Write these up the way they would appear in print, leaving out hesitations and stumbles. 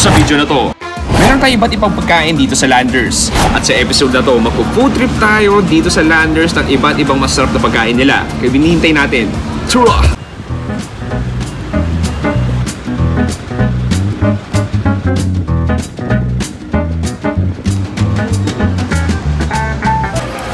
Sa video na to, meron tayong iba't ibang pagkain dito sa Landers. At sa episode na to, magpo-food trip tayo dito sa Landers ng iba't ibang masarap na pagkain nila. Kaya binihintay natin. Tara!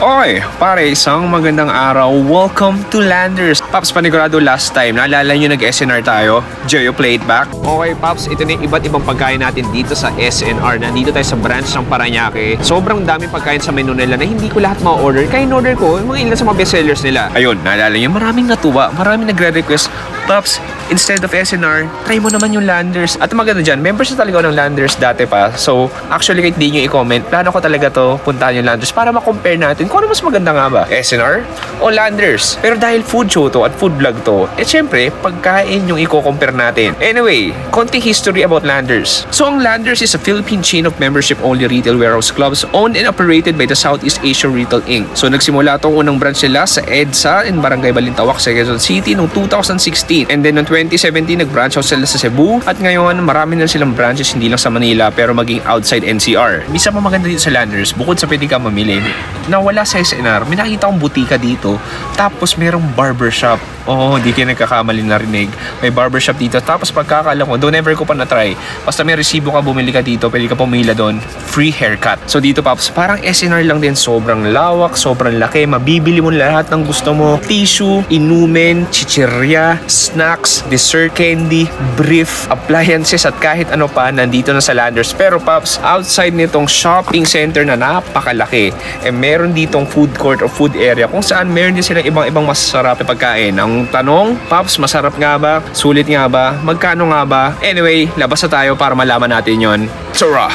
Okay, pare, isang magandang araw. Welcome to Landers. Paps, panigurado last time, naalala nyo nag-SNR tayo? Joyo, play it back. Okay, Paps, ito na yung iba't ibang pagkain natin dito sa SNR. Nandito tayo sa branch ng Parañaque. Sobrang daming pagkain sa menu nila na hindi ko lahat ma-order. Kaya in-order ko, yung mga ilan sa mga bestsellers nila. Ayun, naalala nyo, maraming natuwa, maraming nagre-request. Paps, instead of SNR, try mo naman yung Landers. At maganda dyan, members na talaga ng Landers dati pa. So, actually, kahit di nyo i-comment, plano ko talaga to puntahan yung Landers para ma-compare natin kung ano mas maganda nga ba, SNR o Landers. Pero dahil food show to at food vlog to, syempre, pagkain yung i-compare natin. Anyway, konting history about Landers. So, ang Landers is a Philippine chain of membership-only retail warehouse clubs owned and operated by the Southeast Asia Retail Inc. So, nagsimula itong unang branch nila sa EDSA in Barangay Balintawak, sa Quezon City noong 2016. And then, noong 2017, nag-branch out sila sa Cebu. At ngayon, marami na silang branches, hindi lang sa Manila, pero maging outside NCR. Bisa pa maganda dito sa Landers, bukod sa pwede ka mamili, nawala sa SNR, may nakita akong butika dito, tapos merong barbershop. Oo, di kayo nagkakamali narinig. May barbershop dito, tapos pagkakala ko, don't ever ko pa na-try. Basta may resibo ka, bumili ka dito, pwede ka pumila doon, free haircut. So dito, Paps, parang SNR lang din, sobrang lawak, sobrang laki, mabibili mo lahat ng gusto mo. Tissue, inumin, chichirya, snacks, dessert, candy, brief, appliances, at kahit ano pa, nandito na sa Landers. Pero, Paps, outside nitong shopping center na napakalaki, meron ditong food court o food area kung saan meron din silang ibang masarap na pagkain. Ang tanong, Paps, masarap nga ba? Sulit nga ba? Magkano nga ba? Anyway, labas na tayo para malaman natin yon. Tara!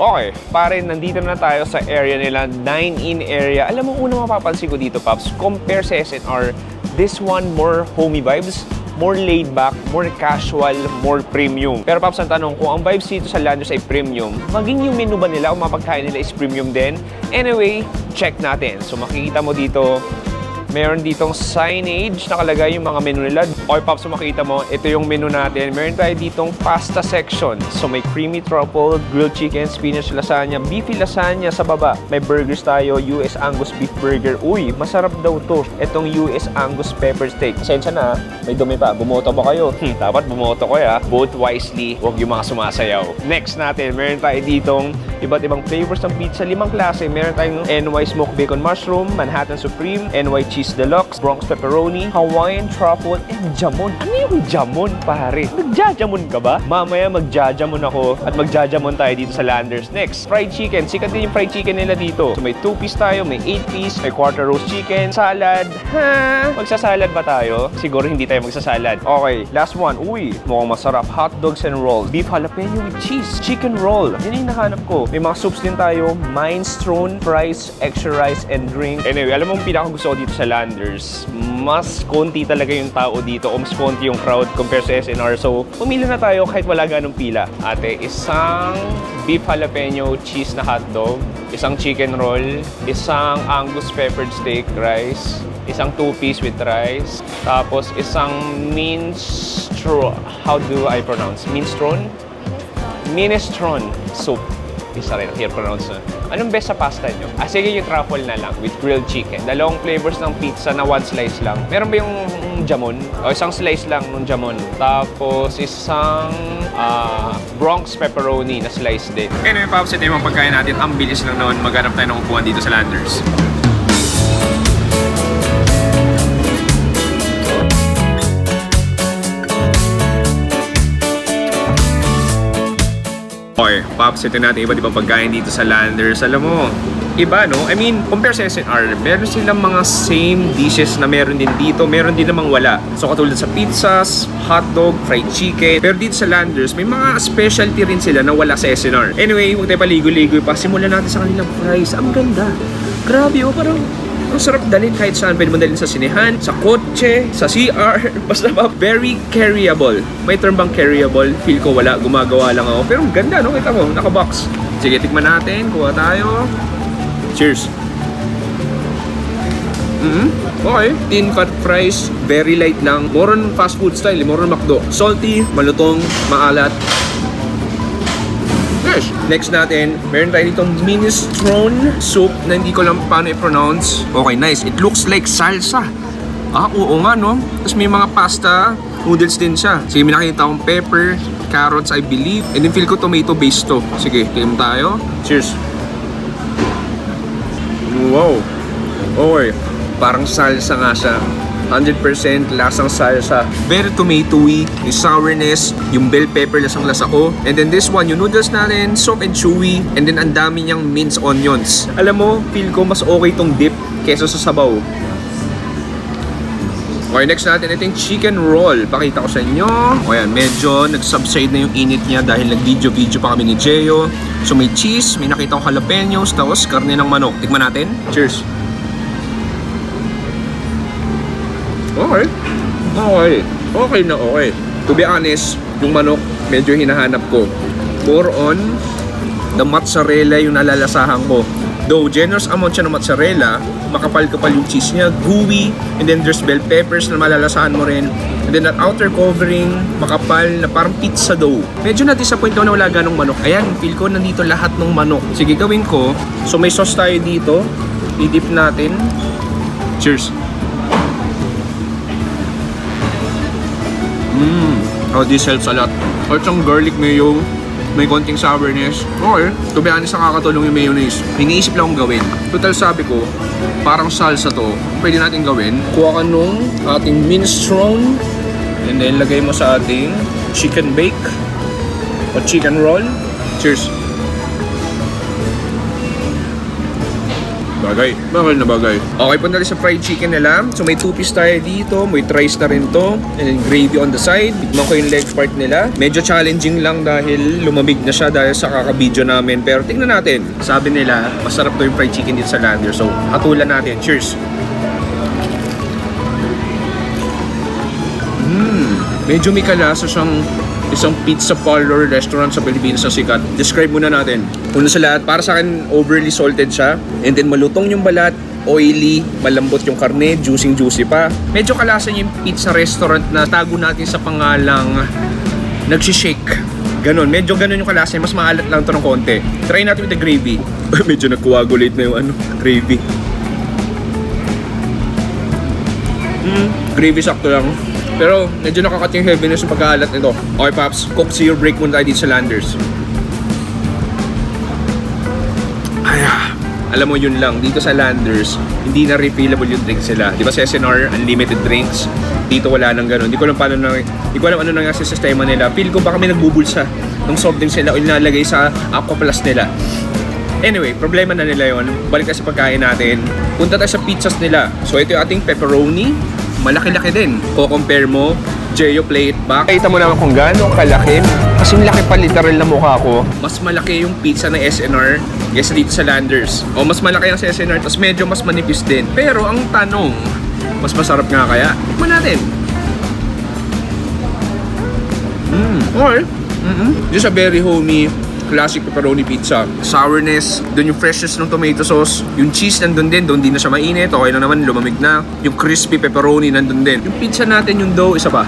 Okay, pare, nandito na tayo sa area nila, dine-in area. Alam mo, unang mapapansin ko dito, Paps, compare sa SNR, this one more homey vibes, more laid back, more casual, more premium. Pero Paps, ang tanong, kung ang vibes dito sa Landers ay premium, maging yung menu ba nila o mapagkain nila is premium din? Anyway, check natin. So makikita mo dito, meron ditong signage, nakalagay yung mga menu nila. Okay, Paps, so makita mo, ito yung menu natin. Meron tayo ditong pasta section. So may creamy truffle, grilled chicken, spinach lasagna, beefy lasagna sa baba. May burgers tayo, US Angus beef burger. Uy, masarap daw to. Itong US Angus pepper steak. Pasensya na, may dumi pa. Bumoto ba kayo? Dapat bumoto ko ya. Vote wisely, huwag yung mga sumasayaw. Next natin, meron tayo ditong iba't ibang flavors ng pizza. 5 klase. Meron tayong NY smoked bacon mushroom, Manhattan Supreme, NY cheese deluxe, Bronx pepperoni, Hawaiian truffle, and jamon. Ano yung jamon, pare? Nagjajamon ka ba? Mamaya magjajamon ako at magjajamon tayo dito sa Landers. Next, fried chicken. Sikat din yung fried chicken nila dito. So may 2-piece tayo, may 8-piece, may quarter roast chicken, salad. Ha? Magsasalad ba tayo? Siguro hindi tayo magsasalad. Okay, last one. Uy, mukhang masarap. Hot dogs and rolls. Beef jalapeno with cheese. Chicken roll. Yan yung nahanap ko. May mga soups din tayo. Minestrone, fries, extra rice, and drink. Anyway, alam mo yung pinakagusto ko dito sa Landers, mas konti talaga yung tao dito o mas konti yung crowd compare sa SNR. So, pumila na tayo kahit wala ganong pila. Ate, isang beef jalapeno cheese na hotdog, isang chicken roll, isang Angus peppered steak rice, isang 2-piece with rice, tapos isang minestrone. How do I pronounce? Minestrone? Minestrone soup. Isa rin, here pronounce na. Anong best sa pasta nyo? Sige, yung truffle na lang with grilled chicken. Dalawang flavors ng pizza na 1 slice lang. Meron ba yung jamon? O isang slice lang ng jamon. Tapos isang Bronx pepperoni na slice din. Anyway, Paps, ito yung mga pagkain natin. Ang bilis lang noon. Maghanap tayo ng upuan dito sa Landers. Okay, Paps, ito natin iba't ibang pagkain dito sa Landers. Alam mo, iba, no? I mean, compare sa SNR, meron silang mga same dishes na meron din dito, meron din namang wala. So, katulad sa pizzas, hotdog, fried chicken. Pero dito sa Landers, may mga specialty rin sila na wala sa SNR. Anyway, huwag tayo paligoy-ligoy pa. Simulan natin sa kanilang fries. Ang ganda. Grabe, oh, parang ang sarap dalhin kahit saan. Pwede mo dalhin sa sinehan, sa kotse, sa CR. Basta ba, very carryable. May term bang carryable? Feel ko wala, gumagawa lang ako. Pero ang ganda, no? Kita mo, naka-box. Sige, tikman natin. Kuha tayo. Cheers! Okay. Thin cut fries, very light lang. More on fast food style, more on McDo. Salty, malutong, maalat. Yes. Next natin, meron tayo ditong minestrone soup na hindi ko lang paano i-pronounce. Okay, nice. It looks like salsa. Ah, oo nga, no? Tapos may mga pasta, noodles din siya. Sige, may nakita akong pepper, carrots, I believe. And then feel ko tomato based to. Sige, tignan tayo. Cheers. Wow. Okay. Parang salsa nga siya. 100% lasang salsa. Very tomatoey. Yung sourness, yung bell pepper lasang lasa ko. And then this one, yung noodles natin, soft and chewy. And then ang dami niyang minced onions. Alam mo, feel ko mas okay tong dip kesa sa sabaw. Okay, next natin, ito yung chicken roll. Pakita ko sa inyo. O yan, medyo nag-subside na yung init niya dahil nag-video pa kami ni Jeyo. So may cheese, may nakita ko jalapenos, tapos karne ng manok. Tikman natin. Cheers! Okay. Okay. Okay na okay. To be honest, yung manok, medyo hinahanap ko. More on the mozzarella yung nalalasahan ko. Though generous amount siya ng mozzarella, makapal-kapal yung cheese niya, gooey, and then there's bell peppers na malalasahan mo rin. And then that outer covering, makapal na parang pizza dough. Medyo na-disappoint ako na wala ganong manok. Ayan, feel ko nandito lahat ng manok. Sige, gawin ko. So may sauce tayo dito. I-dip natin. Cheers! Oh, this helps a lot. Or yung garlic mayo, may konting sourness. Okay, to be honest, nakakatulong yung mayonnaise. Iniisip lang akong gawin. Total sabi ko, parang salsa to. Pwede natin gawin. Kuha ka nung ating minestrone. And then, lagay mo sa ating chicken bake o chicken roll. Cheers! Bagay. Bakal na bagay. Okay, punta tayo sa fried chicken nila. So may 2-piece tayo dito. May rice na rin to. And then gravy on the side. Tikman ko yung leg part nila. Medyo challenging lang dahil lumamig na siya dahil sa kakabidyo namin. Pero tingnan natin. Sabi nila, masarap to yung fried chicken dito sa Lander. So, hatulan natin. Cheers! Medyo may kalasa siyang isang pizza parlor restaurant sa Pilipinas na sikat. Describe muna natin. Una sa lahat, para sa akin, overly salted siya. And then malutong yung balat, oily, malambot yung karne, juicy pa. Medyo kalasa yung pizza restaurant na tago natin sa pangalang nagsishake. Ganon, medyo ganon yung kalasa. Mas maalat lang to ng konti. Try natin with the gravy. Medyo nag-coagulate na yung gravy. Gravy sakto lang. Pero medyo nakakat yung heaviness yung pagkaalat nito. Okay, Paps, cook see your break muna tayo dito sa Landers. Ay, alam mo yun lang, dito sa Landers, hindi na refillable yung drinks sila. Di ba sa SNR, unlimited drinks? Dito wala nang ganun. Hindi ko alam ano nang sa sistema nila. Feel ko baka may nagbubulsa ng soft drinks sila o inalagay sa Aqua Plus nila. Anyway, problema na nila yun. Balik tayo sa pagkain natin. Punta tayo sa pizzas nila. So ito yung ating pepperoni. Malaki-laki din. Ko-compare mo, Jeyo plate back. Kita mo naman kung gaano kalaki. Kasi laki pa literal na mukha ko. Mas malaki yung pizza na SNR kaysa dito sa Landers. O mas malaki yung sa SNR, tapos medyo mas manipis din. Pero ang tanong, mas masarap nga kaya? Tikman natin. Okay. Just a very homey classic pepperoni pizza. Sourness, doon yung freshness ng tomato sauce. Yung cheese nandun din, doon din na siya mainit. Okay na naman, lumamig na. Yung crispy pepperoni nandun din. Yung pizza natin, yung dough, isa pa.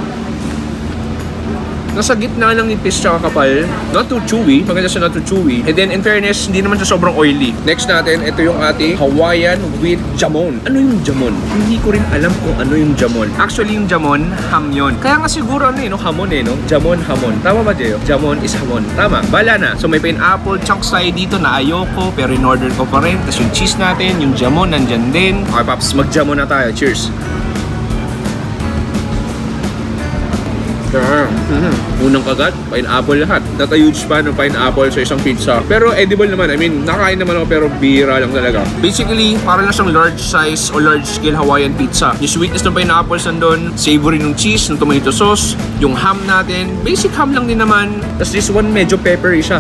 Nasa gitna lang nipis tsaka kapal. Not too chewy. Maganda siya not too chewy. And then in fairness, hindi naman siya sobrang oily. Next natin, ito yung ating Hawaiian with jamon. Ano yung jamon? Hindi ko rin alam kung ano yung jamon. Actually, yung jamon, ham yun. Kaya nga siguro ano no? Hamon no? Jamon, hamon. Tama ba, Jeyo? Jamon is hamon. Tama. Bala na. So may pineapple chunks tayo dito na ayoko, pero in-order ko pa rin. Tapos yung cheese natin, yung jamon, nandyan din. Okay, Paps, mag-jamon na tayo. Cheers! Unang kagat, pineapple lahat. Not a huge fan ng pineapple sa isang pizza. Pero edible naman. I mean, nakain naman ako pero bihira lang talaga. Basically, para lang siyang large size o large scale Hawaiian pizza. Yung sweetness ng pineapples nandun, savory ng cheese, ng tomato sauce, yung ham natin, basic ham lang din naman. Tapos this one, medyo peppery siya.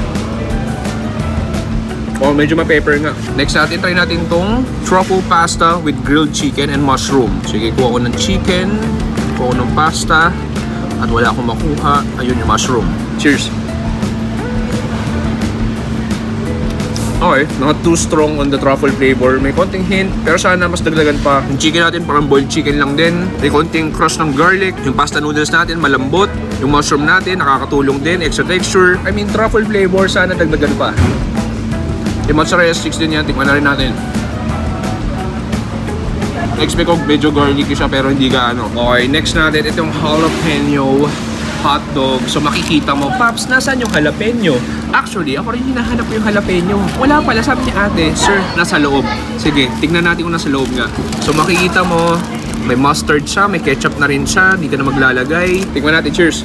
Oh, medyo ma-pepper nga. Next natin, try natin tong truffle pasta with grilled chicken and mushroom. Sige, kuha ko ng chicken, kuha ko ng pasta, at wala akong makuha. Ayun yung mushroom. Cheers! Okay, not too strong on the truffle flavor. May konting hint, pero sana mas dagdagan pa. Yung chicken natin, parang boiled chicken lang din. May konting crust ng garlic. Yung pasta noodles natin, malambot. Yung mushroom natin, nakakatulong din. Extra texture. I mean, truffle flavor, sana dagdagan pa. Yung mozzarella sticks din yan, tikman na rin natin. Expect ko medyo garlicky siya pero hindi gaano. Okay, next natin, itong jalapeno hotdog. So makikita mo, Paps, nasaan yung jalapeno? Actually, ako rin hinahanap ko yung jalapeno. Wala pala, sabi ni ate, sir, nasa loob. Sige, tignan natin kung nasa loob nga. So makikita mo, may mustard siya, may ketchup na rin siya, hindi ka na maglalagay. Tignan natin, cheers.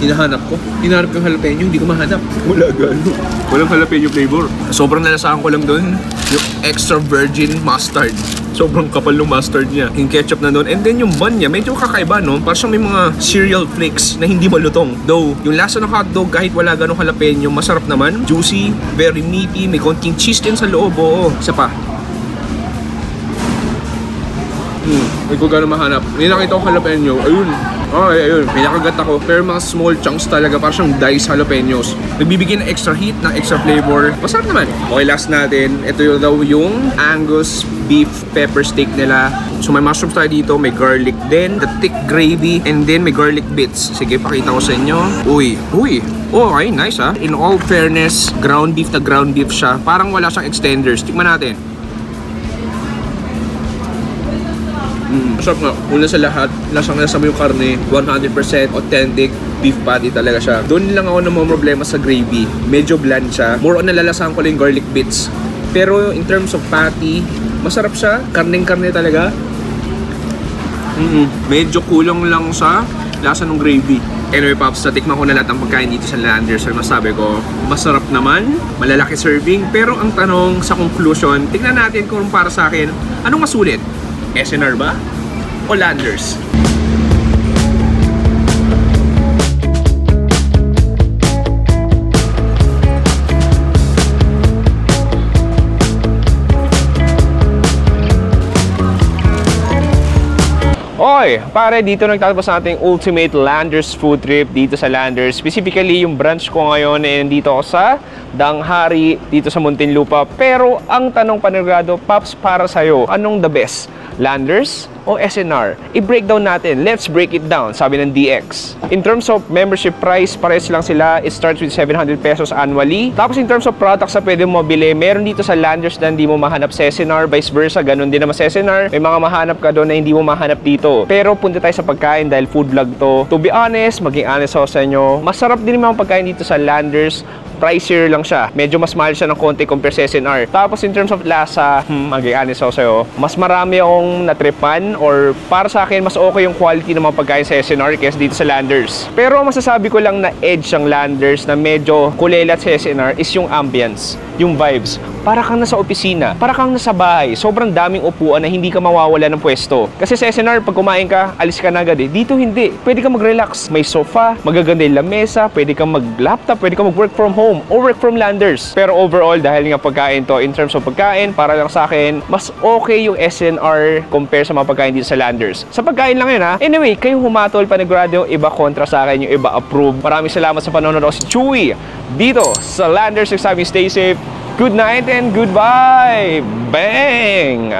Hinahanap ko. Hinahanap yung jalapeno, hindi ko mahanap. Wala gano. Walang jalapeno flavor. Sobrang nalasahan ko lang doon yung extra virgin mustard. Sobrang kapal ng mustard niya. Yung ketchup na doon. And then yung bun niya, medyo kakaiba, no? Parang siyang may mga cereal flakes na hindi malutong. Though, yung lasa ng hotdog, kahit wala ganong jalapeno, masarap naman. Juicy, very meaty, may konting cheese din sa loob. Oo, isa pa. Hindi ko gano'n mahanap. May nakita ko jalapeno. Ayun. Okay, ayun. May nakagat ako. Pero mga small chunks talaga. Parang siyang diced jalapenos. Nagbibigay ng extra heat, ng extra flavor. Masarap naman. Okay, last natin. Ito yung daw yung Angus beef pepper steak nila. So may mushrooms tayo dito. May garlic din. The thick gravy. And then may garlic bits. Sige, pakita ko sa inyo. Uy. Oh, okay, nice ha. In all fairness, ground beef na ground beef siya. Parang wala siyang extenders. Tikman natin. Masarap nga. Una sa lahat, lasang-lasa mo yung karne. 100% authentic beef patty talaga siya. Doon lang ako namang problema sa gravy. Medyo bland siya. More on nalalasahan ko lang yung garlic bits. Pero in terms of patty, masarap siya. Karneng-karne talaga. Medyo kulang lang sa lasa ng gravy. Anyway, Pops, natikman ko na lahat ng pagkain dito sa Landers. So, masabi ko, masarap naman, malalaki serving. Pero ang tanong sa conclusion, tignan natin kung para sa akin, anong masulit? SNR ba? O Landers? Okay, pare, dito nagtatapos ang ating ultimate Landers food trip dito sa Landers. Specifically, yung branch ko ngayon ay nandito ako sa Danghari, dito sa Muntinlupa. Pero ang tanong panigurado, Pops, para sa'yo, anong the best? Landers o SNR? I-breakdown natin. Let's break it down, sabi ng DX. In terms of membership price, pares lang sila. It starts with 700 pesos annually. Tapos in terms of products na pwede mo mabili, meron dito sa Landers na hindi mo mahanap sa SNR, vice versa, ganun din naman sa SNR. May mga mahanap ka doon na hindi mo mahanap dito. Pero punta tayo sa pagkain dahil food vlog to. To be honest, maging honest ako sa inyo, masarap din naman ang pagkain dito sa Landers. Pricier lang siya. Medyo mas mahal siya ng konti compare sa SNR. Tapos in terms of lasa, maging honest ako sa'yo, mas marami akong natripan or para sa akin, mas okay yung quality ng mga pagkain sa SNR kaysa dito sa Landers. Pero masasabi ko lang na edge ang Landers na medyo kulelat sa SNR is yung ambience, yung vibes. Para kang nasa opisina, para kang nasa bahay. Sobrang daming upuan na hindi ka mawawala ng pwesto. Kasi sa SNR, pag kumain ka, alis ka na agad eh. Dito hindi. Pwede kang mag-relax. May sofa, magaganda yung lamesa, pwede kang mag-laptop, pwede kang mag-work from home or work from Landers. Pero overall, dahil nga pagkain to, in terms of pagkain, para lang sa akin, mas okay yung SNR compare sa mga pagkain dito sa Landers. Sa pagkain lang yun ha. Anyway, kayo humatol, panigurado yung iba kontra sa akin, yung iba approve. Maraming salamat sa panonood ako si Chewy dito sa Landers. Nagsabi, stay safe. Good night and goodbye! Bang!